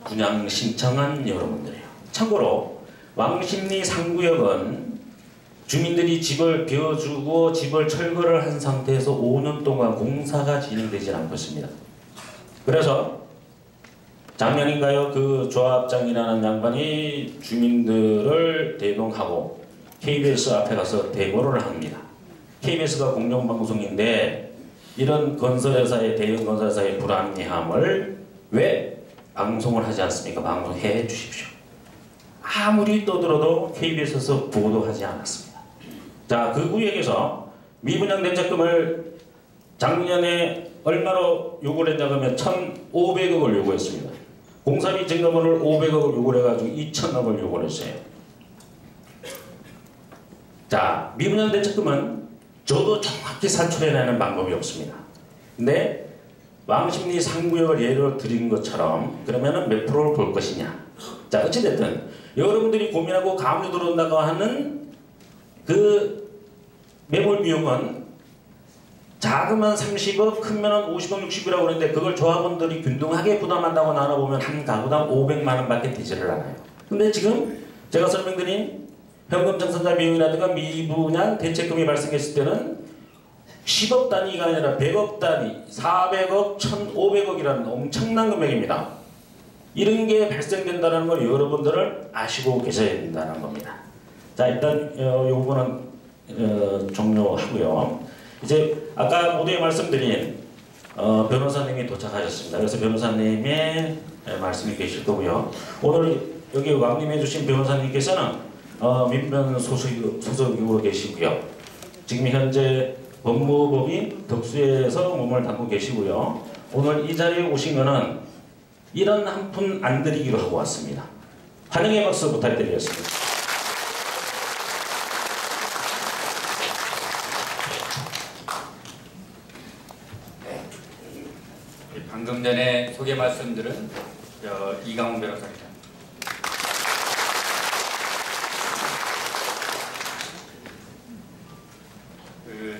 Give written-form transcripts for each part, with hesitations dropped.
분양 신청한 여러분들이에요. 참고로 왕십리 3구역은 주민들이 집을 비워주고 집을 철거를 한 상태에서 5년 동안 공사가 진행되지 않고 있습니다. 그래서 작년인가요? 그 조합장이라는 양반이 주민들을 대동하고 KBS 앞에 가서 데모를 합니다. KBS가 공영방송인데 이런 건설회사의 대형 건설회사의 불합리함을 왜 방송을 하지 않습니까? 방송해 주십시오. 아무리 떠들어도 KBS에서 보도하지 않았습니다. 자, 그 구역에서 미분양 대책금을 작년에 얼마로 요구를 했냐 하면 1,500억을 요구했습니다. 공사비 증가분을 500억을 요구를 해가지고 2,000억을 요구를 했어요. 자, 미분양 대책금은 저도 정확히 산출해내는 방법이 없습니다. 근데 왕십리 3구역을 예로 드린 것처럼 그러면은 몇 프로를 볼 것이냐. 자, 어찌됐든 여러분들이 고민하고 가압류 들어온다고 하는 그 매몰 비용은 작으면 30억, 크면 50억, 60이라고 그러는데 그걸 조합원들이 균등하게 부담한다고 나눠보면 한 가구당 500만 원밖에 되지를 않아요. 근데 지금 제가 설명드린 현금 정산자 비용이라든가 미분양 대책금이 발생했을 때는 10억 단위가 아니라 100억 단위, 400억, 1,500억이라는 엄청난 금액입니다. 이런 게 발생된다는 걸 여러분들을 아시고 계셔야 된다는 겁니다. 자, 일단 이 부분은 종료하고요. 이제 아까 모두에 말씀드린 변호사님이 도착하셨습니다. 그래서 변호사님의 말씀이 계실 거고요. 오늘 여기 왕림해 주신 변호사님께서는 민변 소속으로 계시고요. 지금 현재 법무법인 덕수에서 몸을 담고 계시고요. 오늘 이 자리에 오신 거는 이런 한 푼 안 드리기로 하고 왔습니다. 환영의 박수 부탁드리겠습니다. 방금 전에 소개 말씀드린 이강훈 변호사입니다.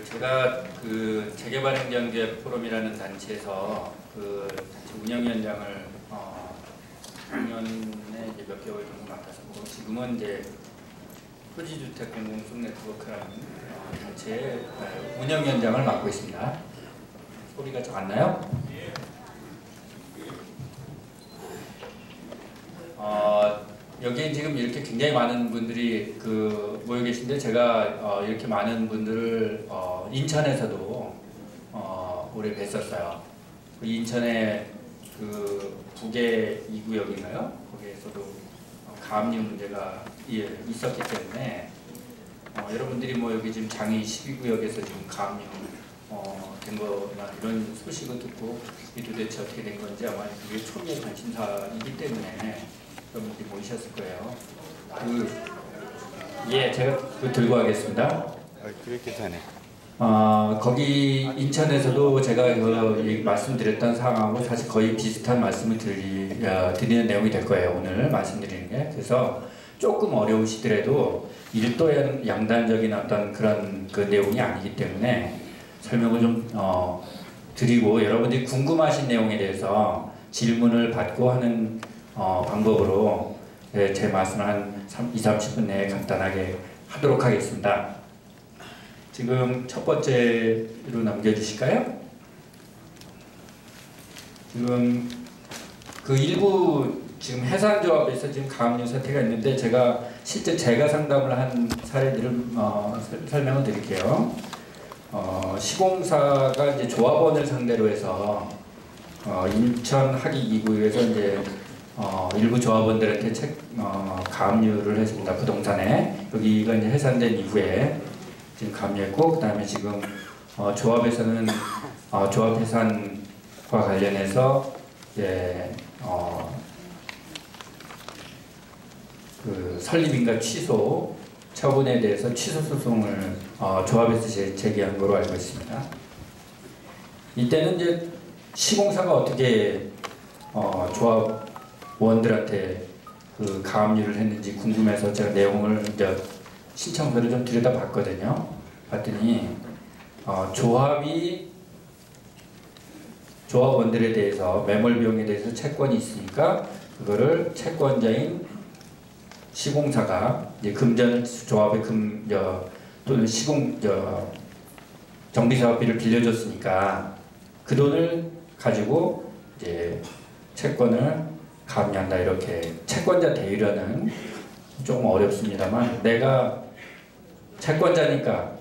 제가 그 재개발행정제 포럼이라는 단체에서 그 단체 운영위원장을 작년에 이제 몇 개월 정도 맡았었고 지금은 이제 토지주택 공공성 네트워크라는 단체의 운영위원장을 맡고 있습니다. 소리가 잘 안 나요? 여기에 지금 이렇게 굉장히 많은 분들이 모여 계신데 제가 이렇게 많은 분들을 인천에서도 올해 뵀었어요. 그 인천의 그 북의 2구역인가요? 거기에서도 가압류 문제가 있었기 때문에 여러분들이 뭐 여기 지금 장위 12구역에서 지금 가압류 된 거나 이런 소식을 듣고 이게 도대체 어떻게 된 건지 아마 그게 초기의 관심사이기 때문에 여러분들이 모이셨을 거예요. 제가 들고 가겠습니다. 그렇게 되네. 거기 인천에서도 제가 말씀드렸던 상황하고 사실 거의 비슷한 말씀을 드리는 내용이 될 거예요. 오늘 말씀드리는 게. 그래서 조금 어려우시더라도 일도 양단적인 어떤 그런 그 내용이 아니기 때문에 설명을 좀 드리고 여러분들이 궁금하신 내용에 대해서 질문을 받고 하는 방법으로 제 말씀을 한 20-30분 내에 간단하게 하도록 하겠습니다. 지금 첫 번째로 남겨주실까요? 지금 그 일부 지금 해상조합에서 지금 가압류 사태가 있는데 실제 제가 상담을 한 사례들을 설명을 드릴게요. 시공사가 이제 조합원을 상대로 해서 인천 하기 2구에서 이제 일부 조합원들한테 가압류를 했습니다. 부동산에. 여기가 이제 해산된 이후에 지금 가압류했고, 그 다음에 지금 조합에서는 조합 해산과 관련해서 이제 그 설립인가 취소 처분에 대해서 취소 소송을 조합에서 제기한 걸로 알고 있습니다. 이때는 이제 시공사가 어떻게 조합원들한테 그 가압류를 했는지 궁금해서 제가 내용을 이제 신청서를 좀 들여다봤거든요. 봤더니 조합원들에 대해서 매몰 비용에 대해서 채권이 있으니까 그거를 채권자인 시공사가 이제 금전 조합의 또는 정비사업비를 빌려줬으니까 그 돈을 가지고 이제 채권을 가압류한다. 이렇게 채권자 대위라는 조금 어렵습니다만 내가 채권자니까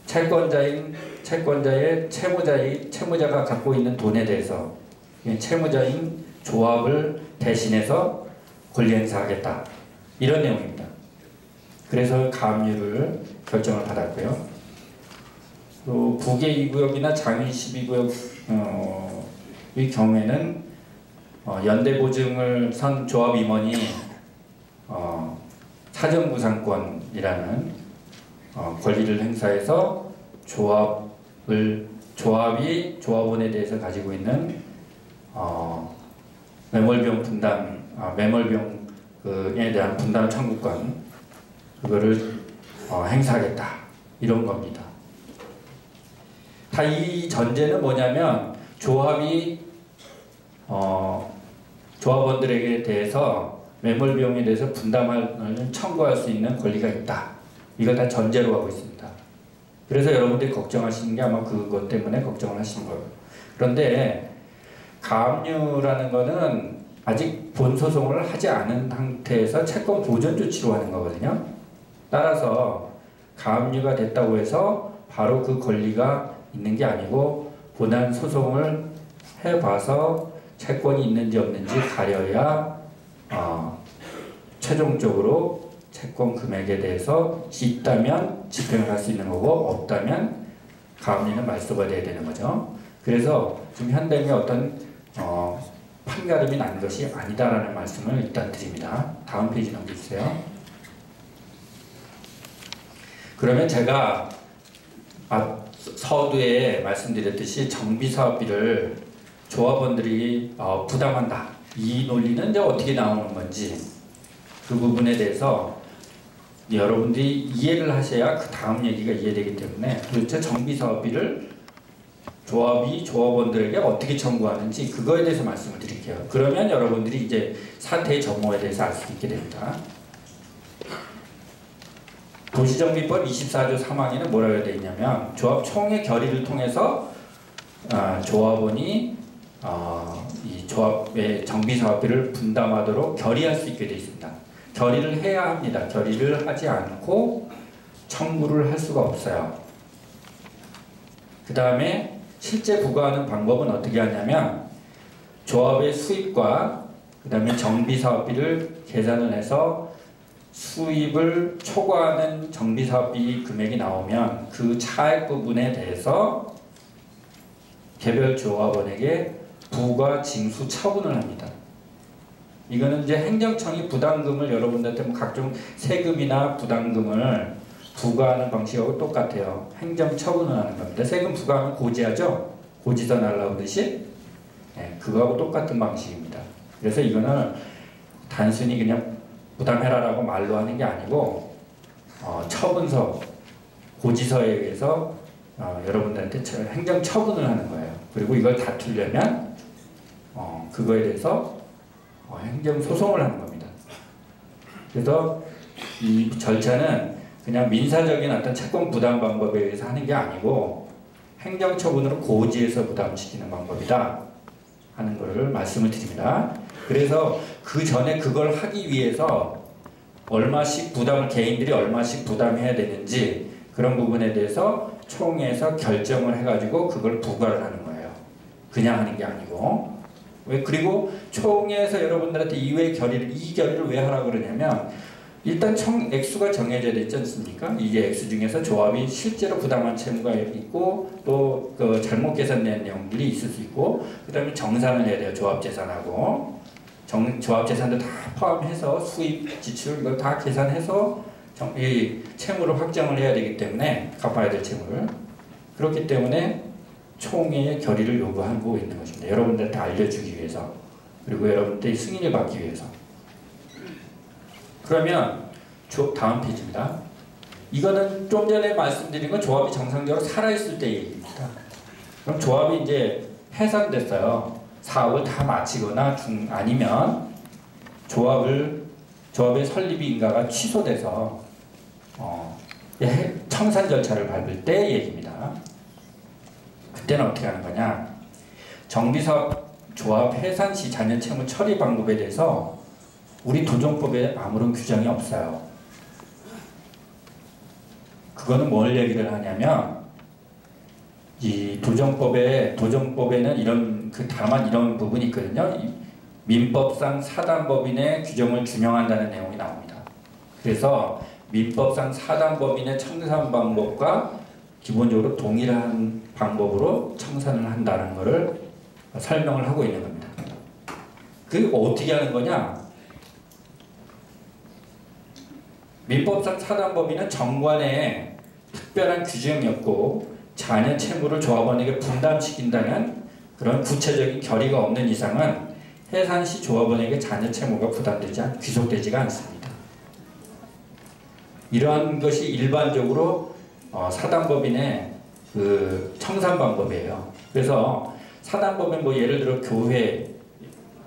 채권자의 채무자가 갖고 있는 돈에 대해서 채무자인 조합을 대신해서 권리 행사하겠다. 이런 내용입니다. 그래서 가압류를 결정을 받았고요. 또 부계 2구역이나 장위 12구역의 경우에는 연대보증을 선 조합 임원이 사전구상권이라는 권리를 행사해서 조합이 조합원에 대해서 가지고 있는 매몰비용 매몰비용에 대한 분담 청구권 그거를 행사하겠다 이런 겁니다. 다 이 전제는 뭐냐면 조합원들에게 대해서 매몰비용에 대해서 분담을 청구할 수 있는 권리가 있다. 이걸 다 전제로 하고 있습니다. 그래서 여러분들이 걱정하시는 게 아마 그것 때문에 걱정을 하시는 거예요. 그런데 가압류라는 거는 아직 본소송을 하지 않은 상태에서 채권 보전 조치로 하는 거거든요. 따라서 가압류가 됐다고 해서 바로 그 권리가 있는 게 아니고 본안 소송을 해봐서 채권이 있는지 없는지 가려야 최종적으로 채권 금액에 대해서 있다면 집행을 할 수 있는 거고 없다면 가압류는 말소가 돼야 되는 거죠. 그래서 지금 현대의 어떤 판가름이 난 것이 아니다라는 말씀을 일단 드립니다. 다음 페이지 넘겨주세요. 그러면 제가 서두에 말씀드렸듯이 정비사업비를 조합원들이 부담한다. 이 논리는 이제 어떻게 나오는 건지 그 부분에 대해서 여러분들이 이해를 하셔야 그 다음 얘기가 이해되기 때문에 도대체 정비사업비를 조합이 조합원들에게 어떻게 청구하는지 그거에 대해서 말씀을 드릴게요. 그러면 여러분들이 이제 사태의 전모에 대해서 알 수 있게 됩니다. 도시정비법 24조 3항에는 뭐라고 되어 있냐면 조합 총회 결의를 통해서 조합원이 이 조합의 정비사업비를 분담하도록 결의할 수 있게 되어 있습니다. 결의를 해야 합니다. 결의를 하지 않고 청구를 할 수가 없어요. 그 다음에 실제 부과하는 방법은 어떻게 하냐면 조합의 수입과 그 다음에 정비사업비를 계산을 해서 수입을 초과하는 정비사업비 금액이 나오면 그 차액 부분에 대해서 개별 조합원에게 부과 징수 처분을 합니다. 이거는 이제 행정청이 부담금을 여러분들한테 뭐 각종 세금이나 부담금을 부과하는 방식하고 똑같아요. 행정 처분을 하는 겁니다. 세금 부과하면 고지하죠? 고지서 날라오듯이 네, 그거하고 똑같은 방식입니다. 그래서 이거는 단순히 그냥 부담해라라고 말로 하는 게 아니고 처분서, 고지서에 의해서 여러분들한테 행정 처분을 하는 거예요. 그리고 이걸 다투려면 그거에 대해서 행정 소송을 하는 겁니다. 그래서 이 절차는 그냥 민사적인 어떤 채권 부담 방법에 의해서 하는 게 아니고 행정 처분으로 고지해서 부담시키는 방법이다 하는 것을 말씀을 드립니다. 그래서 그 전에 그걸 하기 위해서 얼마씩 개인들이 얼마씩 부담해야 되는지 그런 부분에 대해서 총회에서 결정을 해가지고 그걸 부과를 하는 거예요. 그냥 하는 게 아니고. 그리고 총회에서 여러분들한테 이 결의를 왜 하라고 그러냐면 일단 총 액수가 정해져 있지 않습니까? 이게 액수 중에서 조합이 실제로 부담한 채무가 있고 또 그 잘못 계산된 내용들이 있을 수 있고 그 다음에 정산을 해야 돼요. 조합재산하고. 조합재산도 다 포함해서 수입, 지출 이걸 다 계산해서 이 채무를 확정을 해야 되기 때문에 갚아야 될 채무를 그렇기 때문에 총회의 결의를 요구하고 있는 것입니다. 여러분들한테 알려주기 위해서 그리고 여러분들의 승인을 받기 위해서. 그러면 다음 페이지입니다. 이거는 좀 전에 말씀드린 건 조합이 정상적으로 살아있을 때 얘기입니다. 그럼 조합이 이제 해산됐어요. 사업을 다 마치거나 아니면 조합의 설립이 인가가 취소돼서 청산 절차를 밟을 때 얘기입니다. 그때는 어떻게 하는 거냐? 정비사업 조합 해산 시 잔여 채무 처리 방법에 대해서 우리 도정법에 아무런 규정이 없어요. 그거는 뭘 얘기를 하냐면 이 도정법에는 다만 이런 부분이 있거든요. 민법상 사단법인의 규정을 준용한다는 내용이 나옵니다. 그래서 민법상 사단법인의 청산 방법과 기본적으로 동일한 방법으로 청산을 한다는 것을 설명을 하고 있는 겁니다. 그게 어떻게 하는 거냐? 민법상 사단법인은 정관에 특별한 규정이 없고 잔여 채무를 조합원에게 분담시킨다는 그런 구체적인 결의가 없는 이상은 해산 시 조합원에게 잔여 채무가 귀속되지가 않습니다. 이러한 것이 일반적으로 사단법인의 그 청산 방법이에요. 그래서 사단법인 예를 들어 교회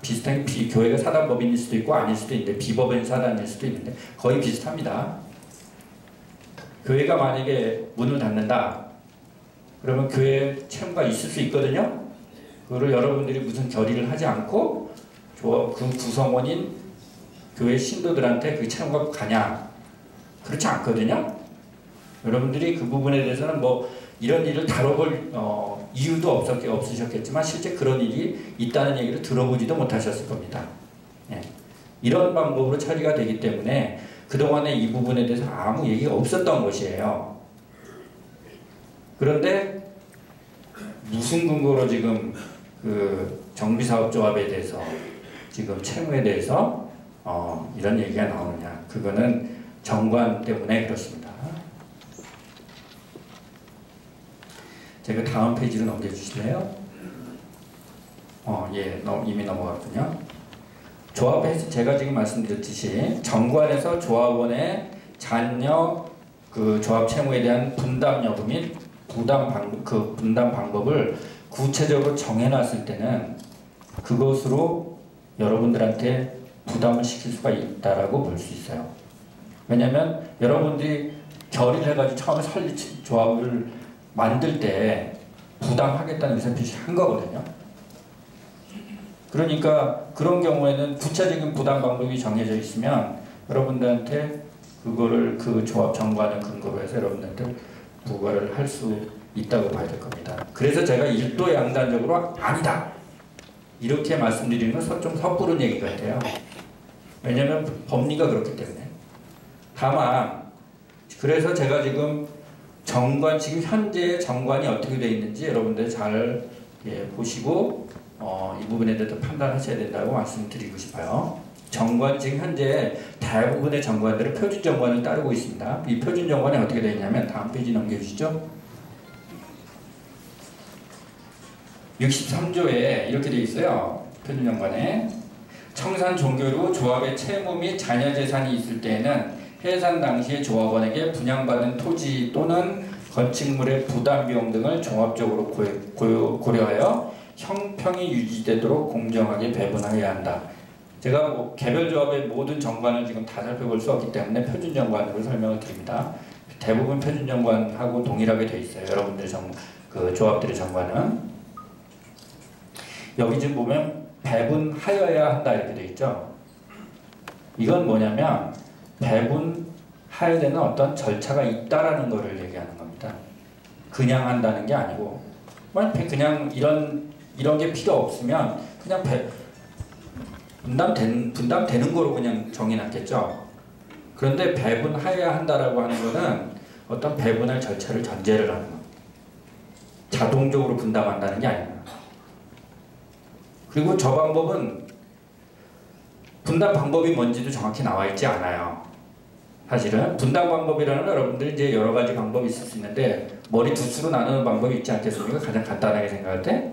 비슷한 교회가 사단법인일 수도 있고 아닐 수도 있는데 비법인 사단일 수도 있는데 거의 비슷합니다. 교회가 만약에 문을 닫는다. 그러면 교회에 채무가 있을 수 있거든요. 그거를 여러분들이 무슨 결의를 하지 않고 그 구성원인 교회 신도들한테 그 채무가 가냐? 그렇지 않거든요. 여러분들이 그 부분에 대해서는 이런 일을 다뤄볼 이유도 없으셨겠지만 실제 그런 일이 있다는 얘기를 들어보지도 못하셨을 겁니다. 예. 이런 방법으로 처리가 되기 때문에 그동안에 이 부분에 대해서 아무 얘기가 없었던 것이에요. 그런데 무슨 근거로 지금 그 정비사업조합에 대해서 지금 채무에 대해서 이런 얘기가 나오느냐? 그거는 정관 때문에 그렇습니다. 제가 다음 페이지로 넘겨주실래요? 예, 이미 넘어갔군요. 조합에서 제가 지금 말씀드렸듯이 정관에서 조합원의 잔여 그 조합 채무에 대한 분담 여부 및 분담 방법을 구체적으로 정해놨을 때는 그것으로 여러분들한테 부담을 시킬 수가 있다라고 볼 수 있어요. 왜냐하면 여러분들이 결의를 해가지고 처음에 조합을 만들 때 부담하겠다는 의사표시 한 거거든요. 그러니까 그런 경우에는 구체적인 부담 방법이 정해져 있으면 여러분들한테 그거를 그 조합 정관을 근거로 해서 여러분들한테 부과를 할 수 있다고 봐야 될 겁니다. 그래서 제가 일도 양단적으로 아니다 이렇게 말씀드리는 건 좀 섣부른 얘기 같아요. 왜냐하면 법리가 그렇기 때문에. 다만 그래서 제가 지금 지금 현재 정관이 어떻게 되어 있는지 여러분들 잘 보시고 이 부분에 대해서 판단하셔야 된다고 말씀드리고 싶어요. 정관 지금 현재 대부분의 정관들은 표준 정관을 따르고 있습니다. 이 표준 정관이 어떻게 되어 있냐면 다음 페이지 넘겨주시죠. 63조에 이렇게 되어 있어요. 표준 정관에 청산 종결 후 조합의 채무 및 잔여 재산이 있을 때에는 해산 당시에 조합원에게 분양받은 토지 또는 건축물의 부담 비용 등을 종합적으로 고려하여 형평이 유지되도록 공정하게 배분하여야 한다. 제가 개별 조합의 모든 정관을 지금 다 살펴볼 수 없기 때문에 표준 정관으로 설명을 드립니다. 대부분 표준 정관하고 동일하게 되어 있어요. 여러분들 그 조합들의 정관은 여기 지금 보면 배분하여야 한다 이렇게 되어 있죠. 이건 뭐냐면 배분해야 되는 어떤 절차가 있다라는 것을 얘기하는 겁니다. 그냥 한다는 게 아니고 그냥 이런 게 필요 없으면 그냥 분담되는 거로 그냥 정해놨겠죠. 그런데 배분해야 한다라고 하는 거는 어떤 배분할 절차를 전제를 하는 겁니다. 자동적으로 분담한다는 게 아닙니다. 그리고 저 방법은 분담 방법이 뭔지도 정확히 나와 있지 않아요. 사실은 분담 방법이라는 건 여러분들이 이제 여러 가지 방법이 있을 수 있는데 머리 두수로 나누는 방법이 있지 않겠습니까? 가장 간단하게 생각할 때